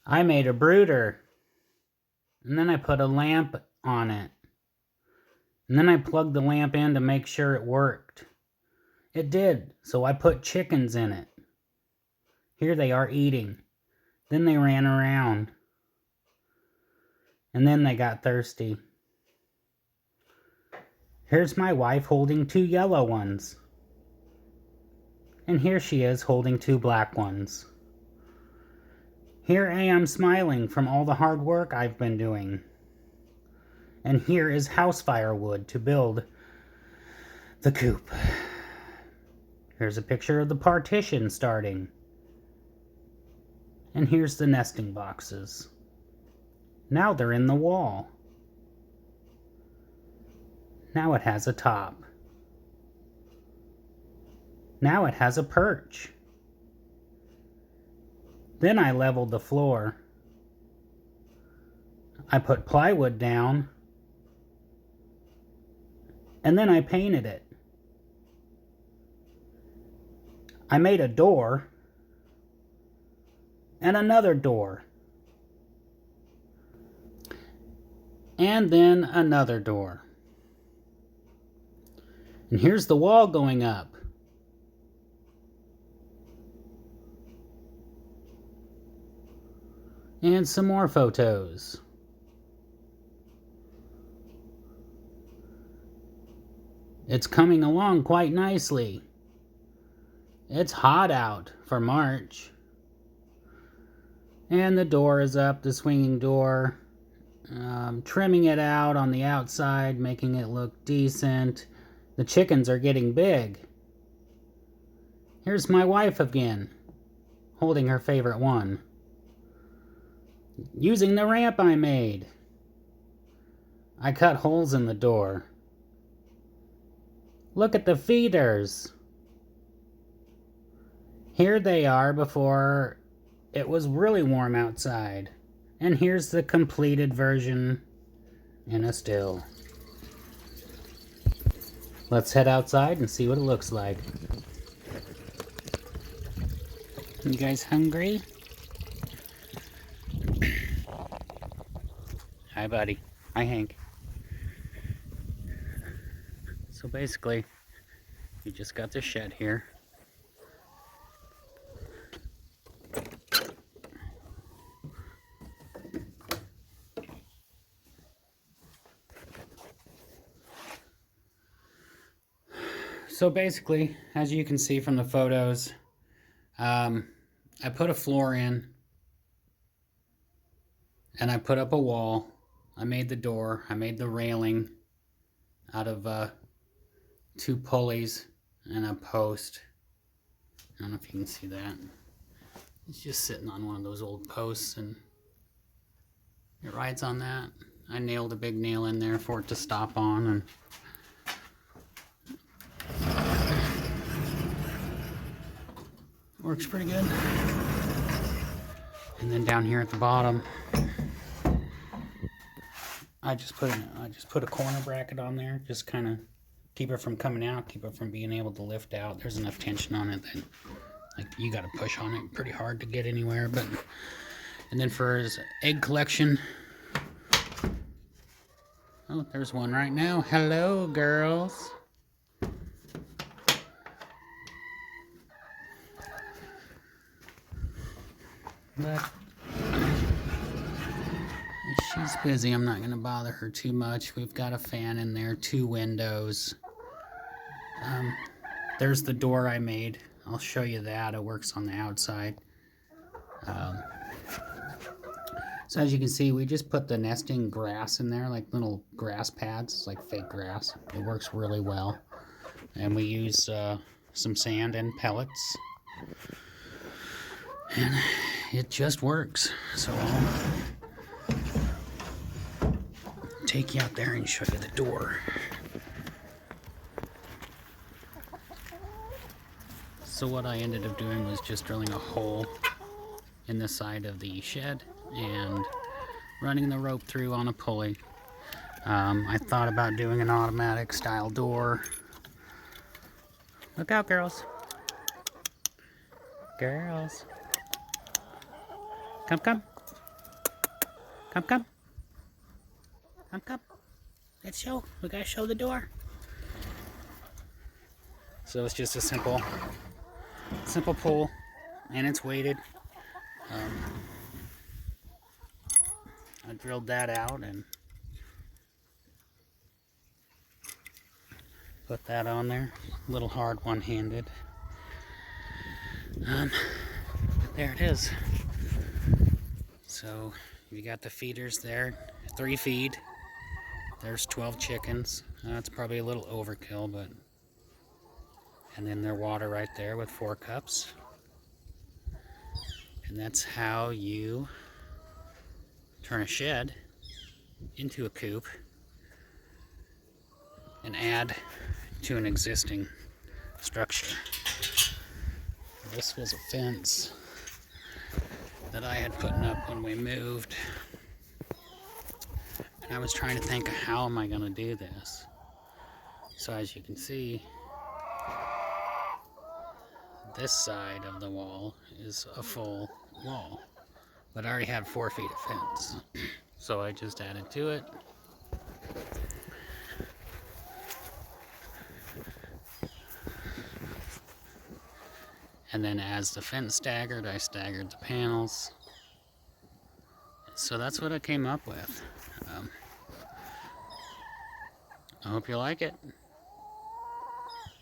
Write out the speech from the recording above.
I made a brooder, and then I put a lamp on it. And then I plugged the lamp in to make sure it worked. It did, so I put chickens in it. Here they are eating. Then they ran around. And then they got thirsty. Here's my wife holding 2 yellow ones. And here she is holding 2 black ones. Here I am smiling from all the hard work I've been doing. And here is house firewood to build the coop. Here's a picture of the partition starting. And here's the nesting boxes. Now they're in the wall. Now it has a top. Now it has a perch. Then I leveled the floor. I put plywood down. And then I painted it. I made a door. And another door. And then another door. And here's the wall going up. And some more photos. It's coming along quite nicely. It's hot out for March. And the door is up, the swinging door. Trimming it out on the outside, making it look decent. The chickens are getting big. Here's my wife again, holding her favorite one. Using the ramp I made. I cut holes in the door. Look at the feeders. Here they are before it was really warm outside. And here's the completed version in a still. Let's head outside and see what it looks like. You guys hungry? Hi, buddy. Hi, Hank. So basically, you just got the shed here. So basically, as you can see from the photos, I put a floor in, and I put up a wall. I made the door. I made the railing out of 2 pulleys and a post. I don't know if you can see that. It's just sitting on one of those old posts, and it rides on that. I nailed a big nail in there for it to stop on, and works pretty good. And then down here at the bottom, I just put a corner bracket on there, just kind of keep it from coming out, keep it from being able to lift out. There's enough tension on it that like you got to push on it pretty hard to get anywhere. But and then for his egg collection, oh, there's one right now. Hello, girls. But she's busy. I'm not going to bother her too much. We've got a fan in there, 2 windows. There's the door I made. I'll show you that. It works on the outside. So as you can see, we just put the nesting grass in there, like little grass pads, like fake grass. It works really well. And we use some sand and pellets. And it just works. So I'll take you out there and show you the door. So what I ended up doing was just drilling a hole in the side of the shed and running the rope through on a pulley. I thought about doing an automatic style door. Look out, girls. Girls. Come, come. Come, come. Come, come. Let's show. We gotta show the door. So it's just a simple pull, and it's weighted. I drilled that out and put that on there. A little hard one-handed. There it is. So you got the feeders there, 3 feed. There's 12 chickens. That's probably a little overkill, but... And then their water right there with 4 cups. And that's how you turn a shed into a coop and add to an existing structure. This was a fence that I had put up when we moved. And I was trying to think, how am I going to do this? So as you can see, this side of the wall is a full wall. But I already had 4 feet of fence. So I just added to it. And then as the fence staggered, I staggered the panels. So that's what I came up with. I hope you like it.